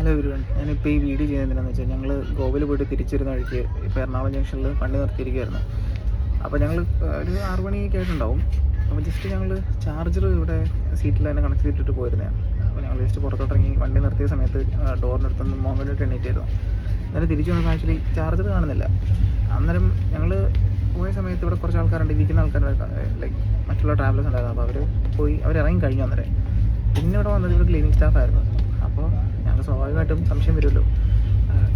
Hello everyone, ഞാനിപ്പോൾ ഈ video ചെയ്യുന്നതിനാന്ന് വെച്ചാൽ ഞങ്ങൾ ഗോവയിൽ പോയിട്ട് തിരിച്ചു വരുന്ന വഴിക്ക് ഇപ്പോൾ എറണാകുളം ജംഗ്ഷനിൽ വണ്ടി നിർത്തിയിരിക്കുകയായിരുന്നു. അപ്പോൾ ഞങ്ങൾ ഒരു 6 മണിയൊക്കെ ആയിട്ടുണ്ടാവും. അപ്പോൾ ജസ്റ്റ് ഞങ്ങൾ ചാർജർ ഇവിടെ സീറ്റിൽ തന്നെ കണക്ട് ചെയ്തിട്ട് പോയിരുന്നതാണ്. അപ്പോൾ ഞങ്ങൾ ജസ്റ്റ് പുറത്തോട്ടിറങ്ങി വണ്ടി നിർത്തിയ സമയത്ത് ഡോറിനടുത്തൊന്ന് മോങ്ങലിട്ട് എണ്ണീറ്റായിരുന്നു. അന്നേരം തിരിച്ചു വന്നപ്പോൾ ആക്ച്വലി ചാർജർ കാണുന്നില്ല. അന്നേരം ഞങ്ങൾ പോയ സമയത്ത് ഇവിടെ കുറച്ച് ആൾക്കാരുണ്ട്, ഇരിക്കുന്ന ആൾക്കാർ ലൈക്ക് മറ്റുള്ള ട്രാവലേഴ്സ് ഉണ്ടായിരുന്നു. അപ്പോൾ അവർ ഇറങ്ങി കഴിഞ്ഞു. അന്നേരം പിന്നെ ഇവിടെ വന്നത് ഇവിടെ ക്ലീനിങ് സ്റ്റാഫായിരുന്നു. അപ്പോൾ ഞങ്ങൾ സ്വാഭാവികമായിട്ടും സംശയം വരുമല്ലോ.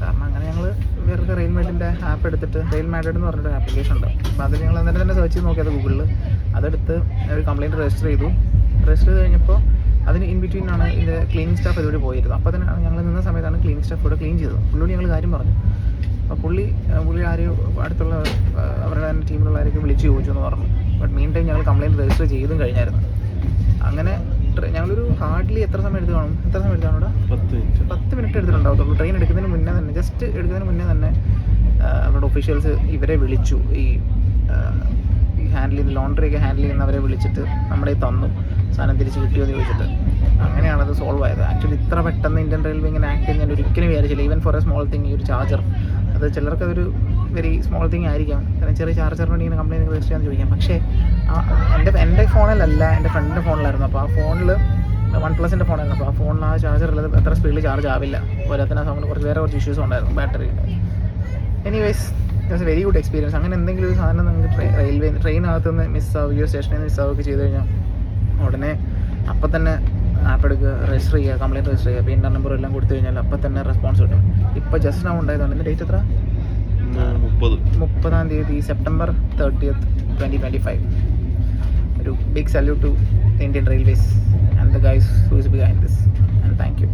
കാരണം അങ്ങനെ ഞങ്ങൾ വേറെ റെയിൽമേഡിൻ്റെ ആപ്പ് എടുത്തിട്ട്, റെയിൽ മാഡഡ് എന്ന് പറഞ്ഞിട്ട് ആപ്ലിക്കേഷൻ ഉണ്ട്. അപ്പോൾ അതിൽ ഞങ്ങൾ അന്നേരം തന്നെ സെർച്ച് ചെയ്ത് നോക്കിയത് ഗൂഗിളിൽ. അതെടുത്ത് ഒരു കംപ്ലയിൻറ്റ് രജിസ്റ്റർ ചെയ്തു. രജിസ്റ്റർ ചെയ്ത് കഴിഞ്ഞപ്പോൾ അതിന് ഇൻ ബിറ്റ്വീനാണ് ഇതിൻ്റെ ക്ലീനിങ് സ്റ്റാഫ് ഇതുവരെ പോയിരുന്നത്. അപ്പോൾ തന്നെ ഞങ്ങൾ നിന്ന സമയത്താണ് ക്ലീനിങ് സ്റ്റാഫ് ഇവിടെ ക്ലീൻ ചെയ്തത്. പുള്ളിയോട് ഞങ്ങൾ കാര്യം പറഞ്ഞു. അപ്പോൾ പുള്ളി ആരെയും അടുത്തുള്ള അവരുടെ തന്നെ ടീമിലുള്ള ആരെയൊക്കെ വിളിച്ച് ചോദിച്ചു എന്ന് പറഞ്ഞു. ബട്ട് മീൻ ടൈം ഞങ്ങൾ കംപ്ലയിൻറ്റ് രജിസ്റ്റർ ചെയ്തും കഴിഞ്ഞായിരുന്നു. അങ്ങനെ ഞങ്ങളൊരു ഹാർഡ്ലി എത്ര സമയം എടുത്ത് കാണും ഇവിടെ 10 മിനിറ്റ് എടുത്തിട്ടുണ്ടാവത്തുള്ളൂ. ട്രെയിൻ എടുക്കുന്നതിന് മുന്നേ തന്നെ, ജസ്റ്റ് എടുക്കുന്നതിന് മുന്നേ തന്നെ അവരുടെ ഒഫീഷ്യൽസ് ഇവരെ വിളിച്ചു. ഈ ഹാൻഡിൽ ചെയ്യുന്ന ലോണ്ടറിയൊക്കെ ഹാൻഡിൽ ചെയ്യുന്നവരെ വിളിച്ചിട്ട് നമ്മുടെ തന്നു സാധനം തിരിച്ച് കിട്ടിയോ എന്ന് ചോദിച്ചിട്ട്. അങ്ങനെയാണത് സോൾവ് ആയത്. ആക്ച്വലി ഇത്ര പെട്ടെന്ന് ഇന്ത്യൻ റെയിൽവേ ഇങ്ങനെ ആക്ട് ചെയ്യാൻ ഞാൻ ഒരിക്കലും വിചാരിച്ചില്ല. Even for A small thing, ഈ ഒരു ചാർജർ, അത് ചിലർക്ക് അതൊരു വെരി സ്മോൾ തിങ് ആയിരിക്കാം. കാരണം ചെറിയ ചാർജറിനോട് ഇങ്ങനെ കംപ്ലയിൻറ്റ് രജിസ്റ്റർ ചെയ്യാൻ ചോദിക്കാം. പക്ഷേ എൻ്റെ ഫോണിലല്ല, എൻ്റെ ഫ്രണ്ടിൻ്റെ ഫോണിലായിരുന്നു. അപ്പോൾ ആ ഫോണിൽ OnePlusൻ്റെ ഫോണായിരുന്നു. അപ്പോൾ ആ ഫോണിൽ ആ ചാർജർ ഉള്ളത് അത്ര സ്പീഡിൽ ചാർജ് ആവില്ല. പോരാത്തിന് ആ ഫോണിൽ കുറച്ച് ഇഷ്യൂസ് ഉണ്ടായിരുന്നു ബാറ്ററിയുടെ. Anyways it's A very good experience. അങ്ങനെ എന്തെങ്കിലും ഒരു സാധനം നിങ്ങൾക്ക് ട്രെയിനകത്ത് നിന്ന് മിസ്സാവുകയോ സ്റ്റേഷനിൽ നിന്ന് മിസ്സാവുകയോ ചെയ്ത് കഴിഞ്ഞാൽ ഉടനെ അപ്പം തന്നെ ആപ്പ് എടുക്കുക, രജിസ്റ്റർ ചെയ്യുക, കംപ്ലയിൻറ്റ് രജിസ്റ്റർ ചെയ്യുക, പിൻ നമ്പർ എല്ലാം കൊടുത്തു കഴിഞ്ഞാൽ അപ്പം തന്നെ റെസ്പോൺസ് കിട്ടും. ഇപ്പോൾ ജസ്റ്റ് നൗ ഉണ്ടായതാണ്. ഇതിൻ്റെ ഡേറ്റ് എത്ര? 30-ാം തീയതി സെപ്റ്റംബർ 30th, 2025. ഒരു big salute to Indian railways and the guys who is behind this, and thank U.